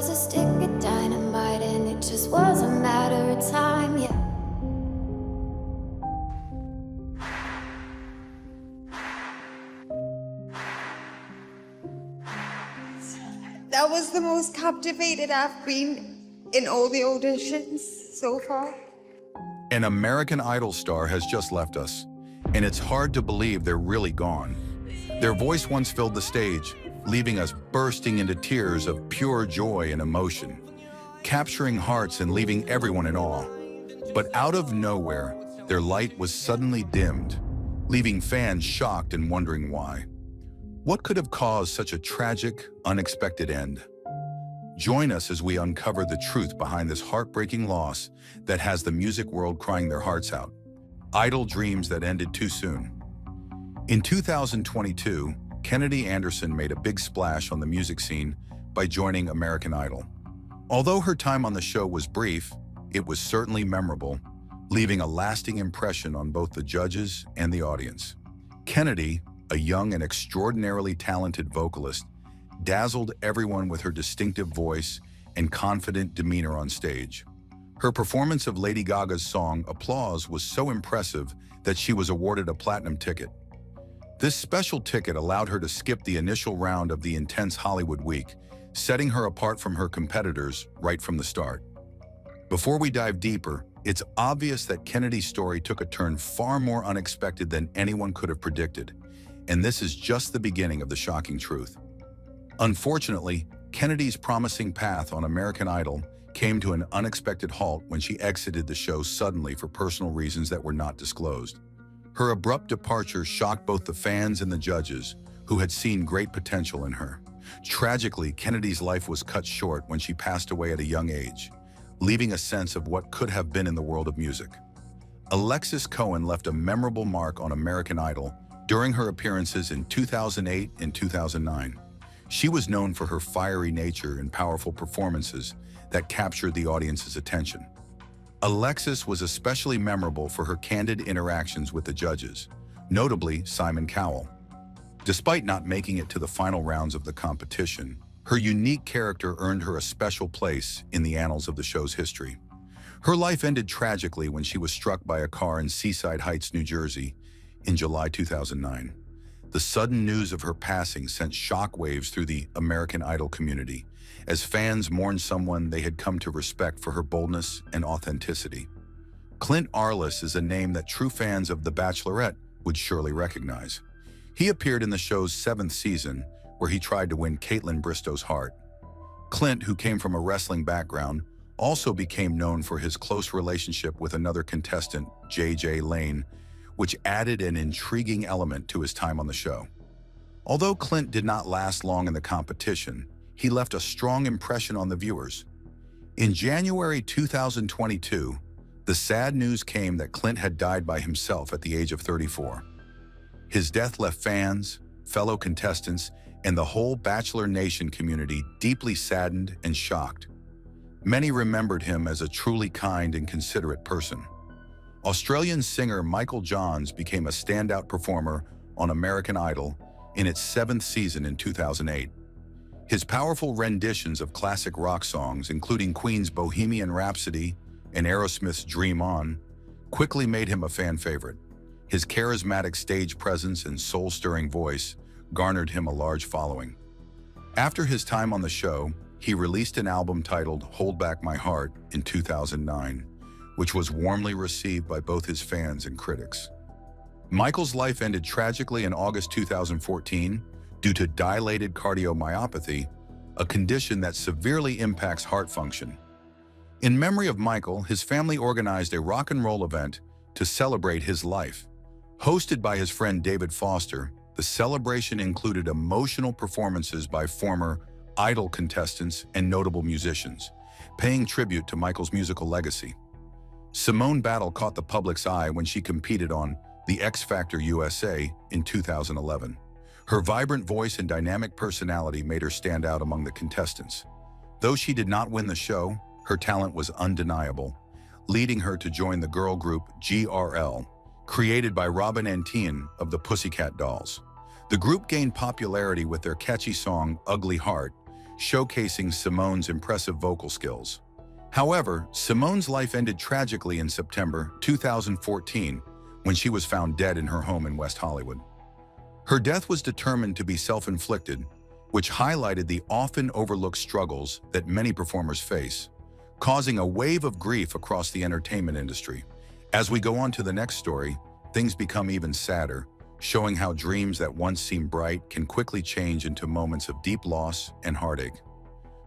was a stick of dynamite, and it just was a matter of time, yeah. That was the most captivated I've been in all the auditions so far. An American Idol star has just left us, and it's hard to believe they're really gone. Their voice once filled the stage, leaving us bursting into tears of pure joy and emotion, capturing hearts and leaving everyone in awe. But out of nowhere, their light was suddenly dimmed, leaving fans shocked and wondering why. What could have caused such a tragic, unexpected end? Join us as we uncover the truth behind this heartbreaking loss that has the music world crying their hearts out. Idol dreams that ended too soon. In 2022, Kennedy Anderson made a big splash on the music scene by joining American Idol. Although her time on the show was brief, it was certainly memorable, leaving a lasting impression on both the judges and the audience. Kennedy, a young and extraordinarily talented vocalist, dazzled everyone with her distinctive voice and confident demeanor on stage. Her performance of Lady Gaga's song Applause was so impressive that she was awarded a platinum ticket. This special ticket allowed her to skip the initial round of the intense Hollywood week, setting her apart from her competitors right from the start. Before we dive deeper, it's obvious that Kennedy's story took a turn far more unexpected than anyone could have predicted, and this is just the beginning of the shocking truth. Unfortunately, Kennedy's promising path on American Idol came to an unexpected halt when she exited the show suddenly for personal reasons that were not disclosed. Her abrupt departure shocked both the fans and the judges, who had seen great potential in her. Tragically, Kennedy's life was cut short when she passed away at a young age, leaving a sense of what could have been in the world of music. Alexis Cohen left a memorable mark on American Idol during her appearances in 2008 and 2009. She was known for her fiery nature and powerful performances that captured the audience's attention. Alexis was especially memorable for her candid interactions with the judges, notably Simon Cowell. Despite not making it to the final rounds of the competition, her unique character earned her a special place in the annals of the show's history. Her life ended tragically when she was struck by a car in Seaside Heights, New Jersey, in July 2009. The sudden news of her passing sent shockwaves through the American Idol community, as fans mourned someone they had come to respect for her boldness and authenticity. Clint Arliss is a name that true fans of The Bachelorette would surely recognize. He appeared in the show's 7th season, where he tried to win Caitlin Bristow's heart. Clint, who came from a wrestling background, also became known for his close relationship with another contestant, JJ Lane, which added an intriguing element to his time on the show. Although Clint did not last long in the competition, he left a strong impression on the viewers. In January 2022, the sad news came that Clint had died by himself at the age of 34. His death left fans, fellow contestants, and the whole Bachelor Nation community deeply saddened and shocked. Many remembered him as a truly kind and considerate person. Australian singer Michael Johns became a standout performer on American Idol in its 7th season in 2008. His powerful renditions of classic rock songs, including Queen's Bohemian Rhapsody and Aerosmith's Dream On, quickly made him a fan favorite. His charismatic stage presence and soul-stirring voice garnered him a large following. After his time on the show, he released an album titled Hold Back My Heart in 2009, which was warmly received by both his fans and critics. Michael's life ended tragically in August 2014 due to dilated cardiomyopathy, a condition that severely impacts heart function. In memory of Michael, his family organized a rock and roll event to celebrate his life. Hosted by his friend David Foster, the celebration included emotional performances by former Idol contestants and notable musicians, paying tribute to Michael's musical legacy. Simone Battle caught the public's eye when she competed on The X Factor USA in 2011. Her vibrant voice and dynamic personality made her stand out among the contestants. Though she did not win the show, her talent was undeniable, leading her to join the girl group GRL, created by Robin Antian of the Pussycat Dolls. The group gained popularity with their catchy song, Ugly Heart, showcasing Simone's impressive vocal skills. However, Simone's life ended tragically in September 2014 when she was found dead in her home in West Hollywood. Her death was determined to be self-inflicted, which highlighted the often overlooked struggles that many performers face, causing a wave of grief across the entertainment industry. As we go on to the next story, things become even sadder, showing how dreams that once seemed bright can quickly change into moments of deep loss and heartache.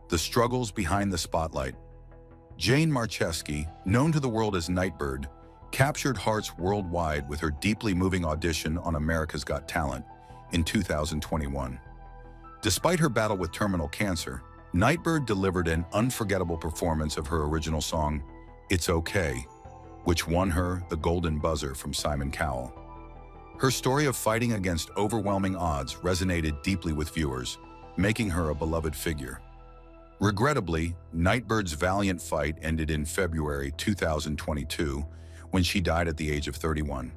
The struggles behind the spotlight. Jane Marcheski, known to the world as Nightbirde, captured hearts worldwide with her deeply moving audition on America's Got Talent in 2021. Despite her battle with terminal cancer, Nightbirde delivered an unforgettable performance of her original song, It's Okay, which won her the Golden Buzzer from Simon Cowell. Her story of fighting against overwhelming odds resonated deeply with viewers, making her a beloved figure. Regrettably, Nightbirde's valiant fight ended in February 2022 when she died at the age of 31.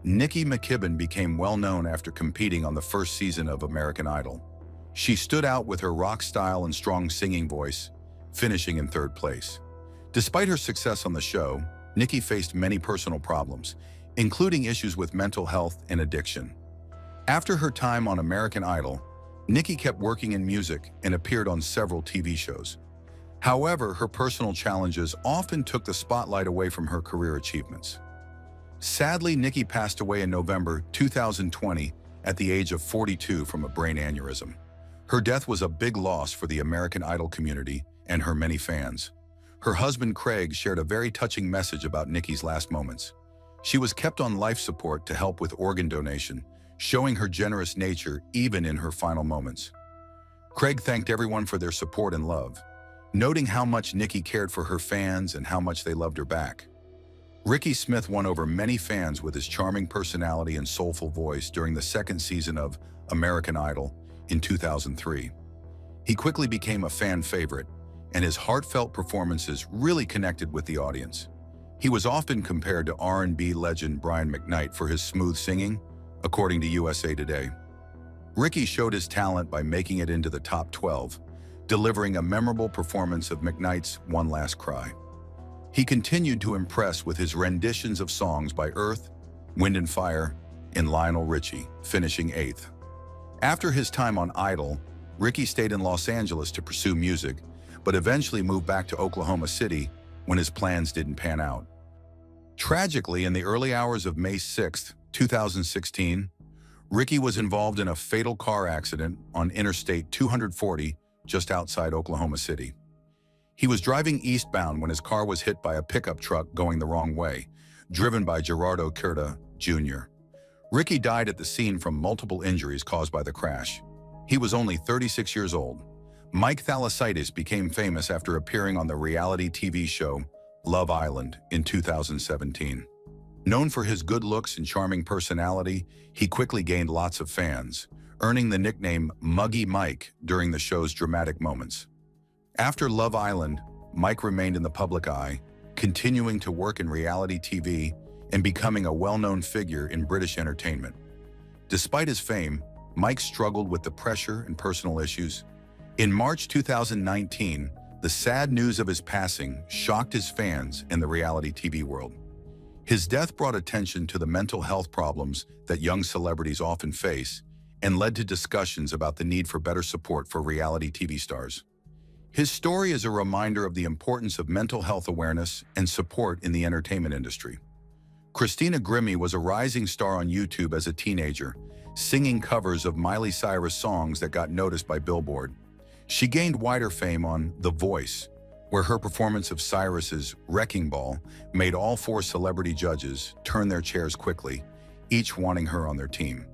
Nikki McKibben became well known after competing on the first season of American Idol. She stood out with her rock style and strong singing voice, finishing in third place. Despite her success on the show, Nikki faced many personal problems, including issues with mental health and addiction. After her time on American Idol, Nikki kept working in music and appeared on several TV shows. However, her personal challenges often took the spotlight away from her career achievements. Sadly, Nikki passed away in November 2020 at the age of 42 from a brain aneurysm. Her death was a big loss for the American Idol community and her many fans. Her husband Craig shared a very touching message about Nikki's last moments. She was kept on life support to help with organ donation, showing her generous nature even in her final moments. Craig thanked everyone for their support and love, noting how much Nikki cared for her fans and how much they loved her back. Ricky Smith won over many fans with his charming personality and soulful voice during the second season of American Idol in 2003. He quickly became a fan favorite, and his heartfelt performances really connected with the audience. He was often compared to R&B legend Brian McKnight for his smooth singing, according to USA Today. Ricky showed his talent by making it into the top 12, delivering a memorable performance of McKnight's One Last Cry. He continued to impress with his renditions of songs by Earth, Wind and Fire, and Lionel Richie, finishing 8th. After his time on Idol, Ricky stayed in Los Angeles to pursue music, but eventually moved back to Oklahoma City when his plans didn't pan out. Tragically, in the early hours of May 6, 2016, Ricky was involved in a fatal car accident on Interstate 240 just outside Oklahoma City. He was driving eastbound when his car was hit by a pickup truck going the wrong way, driven by Gerardo Curta, Jr. Ricky died at the scene from multiple injuries caused by the crash. He was only 36 years old. Mike Thalassitis became famous after appearing on the reality TV show Love Island in 2017. Known for his good looks and charming personality, he quickly gained lots of fans, earning the nickname Muggy Mike during the show's dramatic moments. After Love Island, Mike remained in the public eye, continuing to work in reality TV and becoming a well-known figure in British entertainment. Despite his fame, Mike struggled with the pressure and personal issues. In March 2019, the sad news of his passing shocked his fans and the reality TV world. His death brought attention to the mental health problems that young celebrities often face and led to discussions about the need for better support for reality TV stars. His story is a reminder of the importance of mental health awareness and support in the entertainment industry. Christina Grimmie was a rising star on YouTube as a teenager, singing covers of Miley Cyrus songs that got noticed by Billboard. She gained wider fame on The Voice, where her performance of Cyrus's Wrecking Ball made all 4 celebrity judges turn their chairs quickly, each wanting her on their team.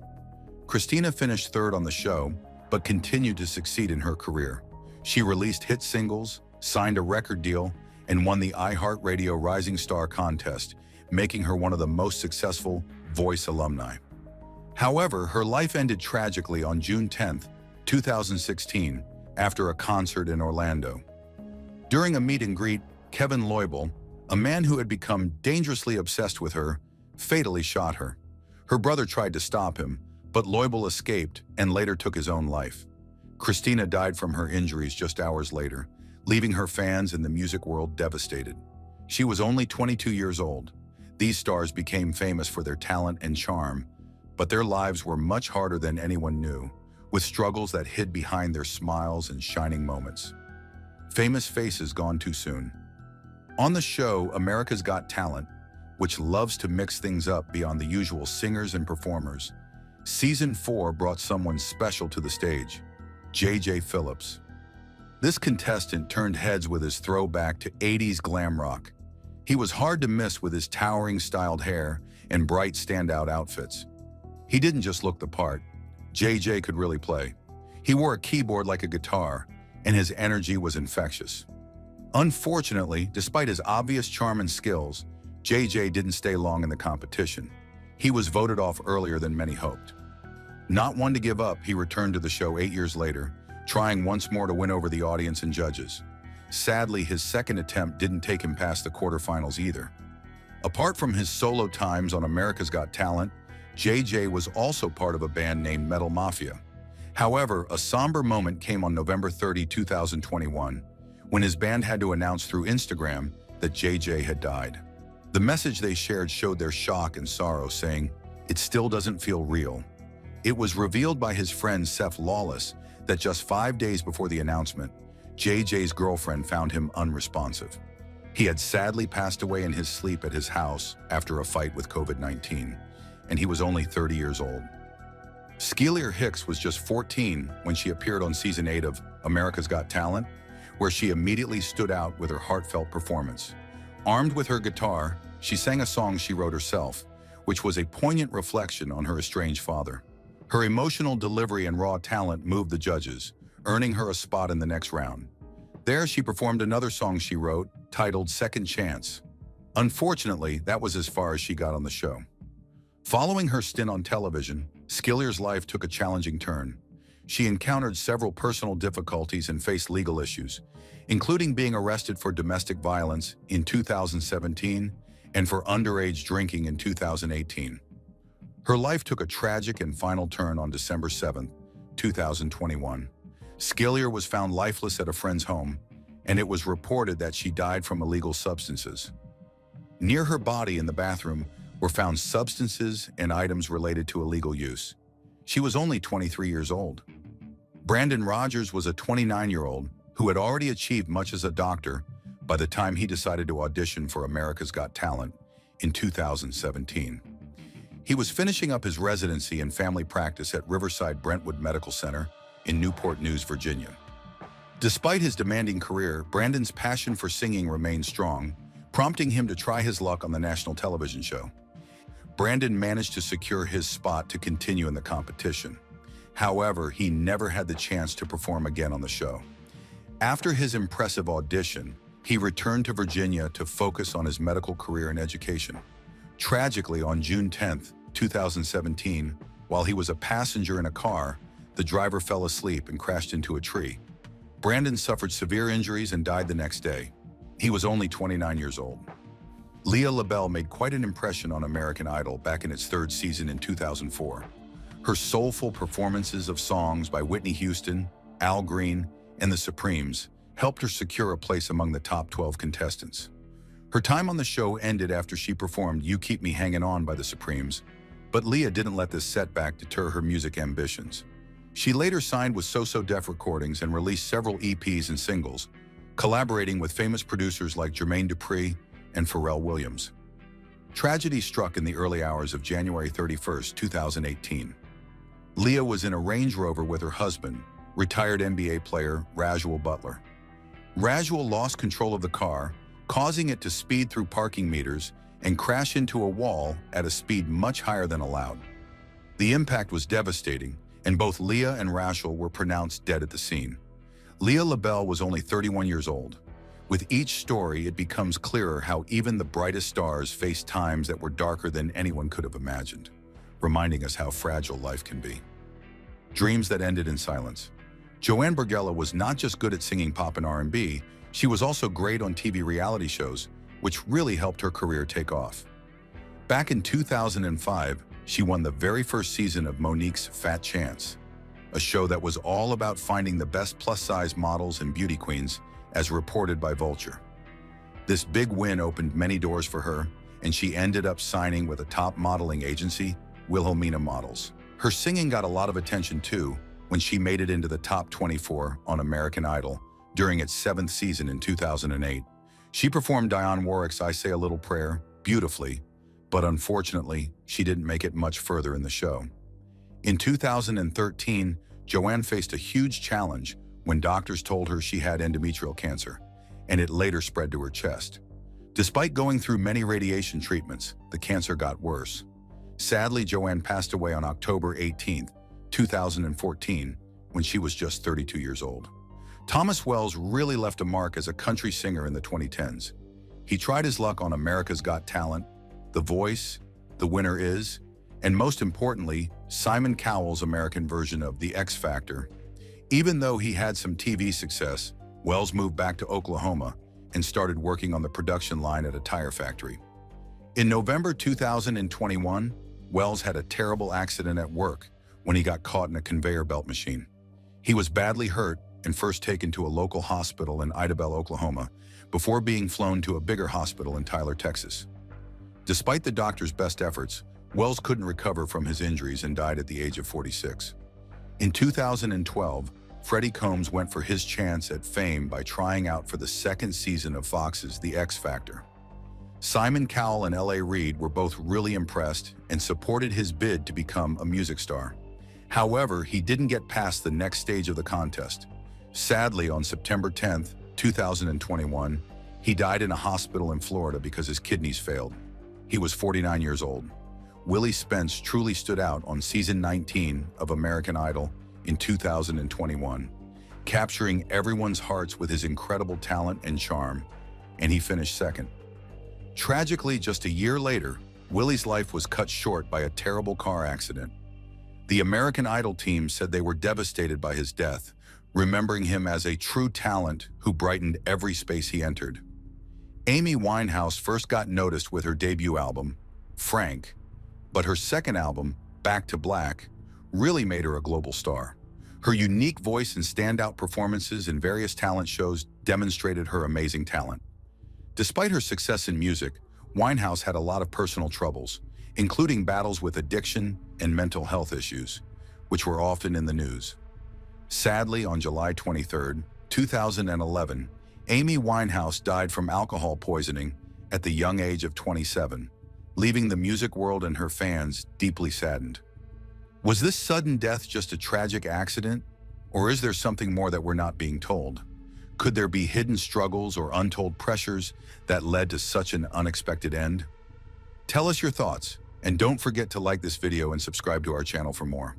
Christina finished 3rd on the show, but continued to succeed in her career. She released hit singles, signed a record deal, and won the iHeartRadio Rising Star contest, making her one of the most successful Voice alumni. However, her life ended tragically on June 10, 2016, after a concert in Orlando. During a meet and greet, Kevin Loibl, a man who had become dangerously obsessed with her, fatally shot her. Her brother tried to stop him, but Loibl escaped and later took his own life. Christina died from her injuries just hours later, leaving her fans and the music world devastated. She was only 22 years old. These stars became famous for their talent and charm, but their lives were much harder than anyone knew, with struggles that hid behind their smiles and shining moments. Famous faces gone too soon. On the show America's Got Talent, which loves to mix things up beyond the usual singers and performers, Season 4 brought someone special to the stage, J.J. Phillips. This contestant turned heads with his throwback to 80s glam rock. He was hard to miss with his towering styled hair and bright standout outfits. He didn't just look the part. J.J. could really play. He wore a keyboard like a guitar, and his energy was infectious. Unfortunately, despite his obvious charm and skills, J.J. didn't stay long in the competition. He was voted off earlier than many hoped. Not one to give up, he returned to the show 8 years later, trying once more to win over the audience and judges. Sadly, his second attempt didn't take him past the quarterfinals either. Apart from his solo times on America's Got Talent, J.J. was also part of a band named Metal Mafia. However, a somber moment came on November 30, 2021, when his band had to announce through Instagram that J.J. had died. The message they shared showed their shock and sorrow, saying, "It still doesn't feel real." It was revealed by his friend Seth Lawless that just 5 days before the announcement, J.J.'s girlfriend found him unresponsive. He had sadly passed away in his sleep at his house after a fight with COVID-19, and he was only 30 years old. Skeeler Hicks was just 14 when she appeared on Season 8 of America's Got Talent, where she immediately stood out with her heartfelt performance. Armed with her guitar, she sang a song she wrote herself, which was a poignant reflection on her estranged father. Her emotional delivery and raw talent moved the judges, earning her a spot in the next round. There, she performed another song she wrote, titled Second Chance. Unfortunately, that was as far as she got on the show. Following her stint on television, Skeeler's life took a challenging turn. She encountered several personal difficulties and faced legal issues, including being arrested for domestic violence in 2017 and for underage drinking in 2018. Her life took a tragic and final turn on December 7, 2021. Skeeler was found lifeless at a friend's home, and it was reported that she died from illegal substances. Near her body in the bathroom were found substances and items related to illegal use. She was only 23 years old. Brandon Rogers was a 29-year-old who had already achieved much as a doctor by the time he decided to audition for America's Got Talent in 2017. He was finishing up his residency in family practice at Riverside Brentwood Medical Center in Newport News, Virginia. Despite his demanding career, Brandon's passion for singing remained strong, prompting him to try his luck on the national television show. Brandon managed to secure his spot to continue in the competition. However, he never had the chance to perform again on the show. After his impressive audition, he returned to Virginia to focus on his medical career and education. Tragically, on June 10, 2017, while he was a passenger in a car, the driver fell asleep and crashed into a tree. Brandon suffered severe injuries and died the next day. He was only 29 years old. Leah LaBelle made quite an impression on American Idol back in its third season in 2004. Her soulful performances of songs by Whitney Houston, Al Green, and the Supremes helped her secure a place among the top 12 contestants. Her time on the show ended after she performed You Keep Me Hanging On by the Supremes, but Leah didn't let this setback deter her music ambitions. She later signed with So Def Recordings and released several EPs and singles, collaborating with famous producers like Jermaine Dupri and Pharrell Williams. Tragedy struck in the early hours of January 31, 2018. Leah was in a Range Rover with her husband, retired NBA player Rajul Butler. Rajul lost control of the car, causing it to speed through parking meters and crash into a wall at a speed much higher than allowed. The impact was devastating, and both Leah and Rajul were pronounced dead at the scene. Leah LaBelle was only 31 years old. With each story, it becomes clearer how even the brightest stars face times that were darker than anyone could have imagined, reminding us how fragile life can be. Dreams that ended in silence. Joanne Bergella was not just good at singing pop and R&B, she was also great on TV reality shows, which really helped her career take off. Back in 2005, she won the very first season of Monique's Fat Chance. a show that was all about finding the best plus-size models and beauty queens, as reported by Vulture. This big win opened many doors for her, and she ended up signing with a top modeling agency, Wilhelmina Models. Her singing got a lot of attention too when she made it into the top 24 on American Idol during its 7th season in 2008. She performed Dionne Warwick's I Say a Little Prayer beautifully, but unfortunately, she didn't make it much further in the show. In 2013, Joanne faced a huge challenge when doctors told her she had endometrial cancer, and it later spread to her chest. Despite going through many radiation treatments, the cancer got worse. Sadly, Joanne passed away on October 18, 2014, when she was just 32 years old. Thomas Wells really left a mark as a country singer in the 2010s. He tried his luck on America's Got Talent, The Voice, The Winner Is, and most importantly, Simon Cowell's American version of The X Factor. Even though he had some TV success, Wells moved back to Oklahoma and started working on the production line at a tire factory. In November 2021, Wells had a terrible accident at work when he got caught in a conveyor belt machine. He was badly hurt and first taken to a local hospital in Idabel, Oklahoma, before being flown to a bigger hospital in Tyler, Texas. Despite the doctor's best efforts, Wells couldn't recover from his injuries and died at the age of 46. In 2012, Freddie Combs went for his chance at fame by trying out for the 2nd season of Fox's The X Factor. Simon Cowell and L.A. Reid were both really impressed and supported his bid to become a music star. However, he didn't get past the next stage of the contest. Sadly, on September 10, 2021, he died in a hospital in Florida because his kidneys failed. He was 49 years old. Willie Spence truly stood out on season 19 of American Idol in 2021, capturing everyone's hearts with his incredible talent and charm, and he finished 2nd. Tragically, just a year later, Willie's life was cut short by a terrible car accident. The American Idol team said they were devastated by his death, remembering him as a true talent who brightened every space he entered. Amy Winehouse first got noticed with her debut album, Frank, but her 2nd album, Back to Black, really made her a global star. Her unique voice and standout performances in various talent shows demonstrated her amazing talent. Despite her success in music, Winehouse had a lot of personal troubles, including battles with addiction and mental health issues, which were often in the news. Sadly, on July 23, 2011, Amy Winehouse died from alcohol poisoning at the young age of 27, leaving the music world and her fans deeply saddened. Was this sudden death just a tragic accident, or is there something more that we're not being told? Could there be hidden struggles or untold pressures that led to such an unexpected end? Tell us your thoughts, and don't forget to like this video and subscribe to our channel for more.